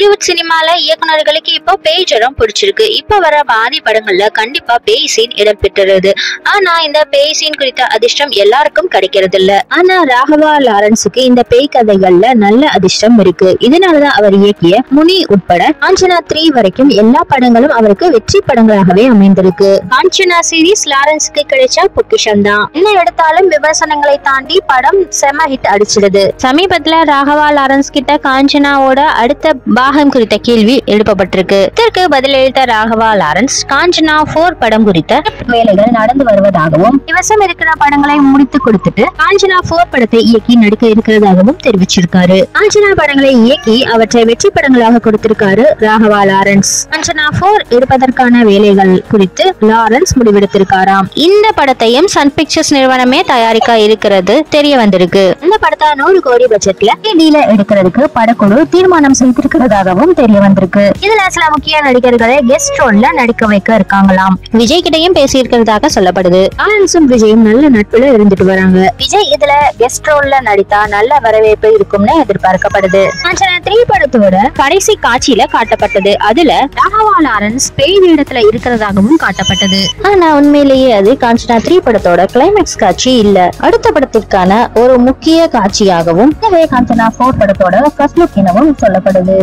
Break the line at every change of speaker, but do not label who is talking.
Hollywood சினிமால இயக்குநர்களுக்கு இப்போ பேய் ஜரம் பிடிச்சிருக்கு. இப்ப வர பாதி படங்கள்ல கண்டிப்பா பேய் சீன் இடம்பெற்றுறது. ஆனா இந்த பேய் சீன் குறித்த அதிர்ஷ்டம் எல்லாருக்கும் கிடைக்கிறது இல்ல. ஆனா ராகவா லாரன்ஸுக்கு இந்த பேய் கதைகள்ல நல்ல அதிர்ஷ்டம் இருக்கு. இதனாலதான் அவர் இயக்கிய முனி உட்பட காஞ்சனா 3 வரைக்கும் எல்லா படங்களும் அவருக்கு வெற்றி படங்களாகவே அமைந்திருக்கு. காஞ்சனா சீரீஸ் லாரன்ஸுக்கு கிடைச்ச பொக்கிஷம் தான். என்ன எடுத்தாலும் விமர்சனங்களை தாண்டி படம் செம ஹிட் அடிச்சிடுது. சமீபத்துல ராகவா லாரன்ஸ் கிட்ட காஞ்சனாவோட அடுத்த பாகம் குறித்த கேள்வி எழுப்பப்பட்டிருக்கு. இதற்கு பதிலளித்த ராகவா லாரன்ஸ் காஞ்சனா 4 படம் குறித்த வேலைகள் நடந்து வருவதாகவும் இவசம் இருக்கிற படங்களை முடித்து கொடுத்துட்டு காஞ்சனா 4 படத்தை இயக்கி நடிக்க இருக்கிறதாகவும் தெரிவிச்சிருக்காரு. காஞ்சனா படங்களை இயக்கி அவற்றை வெற்றி படங்களாக கொடுத்திருக்காரு ராகவா லாரன்ஸ். காஞ்சனா 4 எடுப்பதற்கான வேலைகள் குறித்து லாரன்ஸ் முடிவெடுத்திருக்காராம். இந்த படத்தையும் சன் பிக்சர்ஸ் நிறுவனமே தயாரிக்க இருக்கிறது தெரிய வந்திருக்கு. இந்த படத்தை 100 கோடி பட்ஜெட்ல டீல எடுக்கிறதுக்கு படக்குழு தீர்மானம் செய்திருக்கிறதாகவும் தெரிய வந்திருக்கு. இதுல சில முக்கிய நடிகர்களை கெஸ்ட் ரோல்ல நடிக்க வைக்க இருக்காங்களாம். விஜய் கிட்டையும் பேசி இருக்கிறதாக சொல்லப்படுது. லாரன்ஸும் விஜயும் நல்ல நட்புல இருந்துட்டு வராங்க. விஜய் இதுல கெஸ்ட் ரோல்ல நடித்தா நல்ல வரவேற்பு இருக்கும்னு எதிர்பார்க்கப்படுது. காஞ்சனா 3 படத்தோட கடைசி காட்சியில காட்டப்பட்டது. அதுல ராகவா லாரன்ஸ் பேய் வேடத்துல இருக்கிறதாகவும் காட்டப்பட்டது. ஆனா உண்மையிலேயே அது காஞ்சனா 3 படத்தோட கிளைமேக்ஸ் காட்சி இல்ல. அடுத்த படத்திற்கான ஒரு முக்கிய காட்சியாகவும் காஞ்சனா 4 படத்தோட ஃபர்ஸ்ட் லுக் எனவும் சொல்லப்படுது.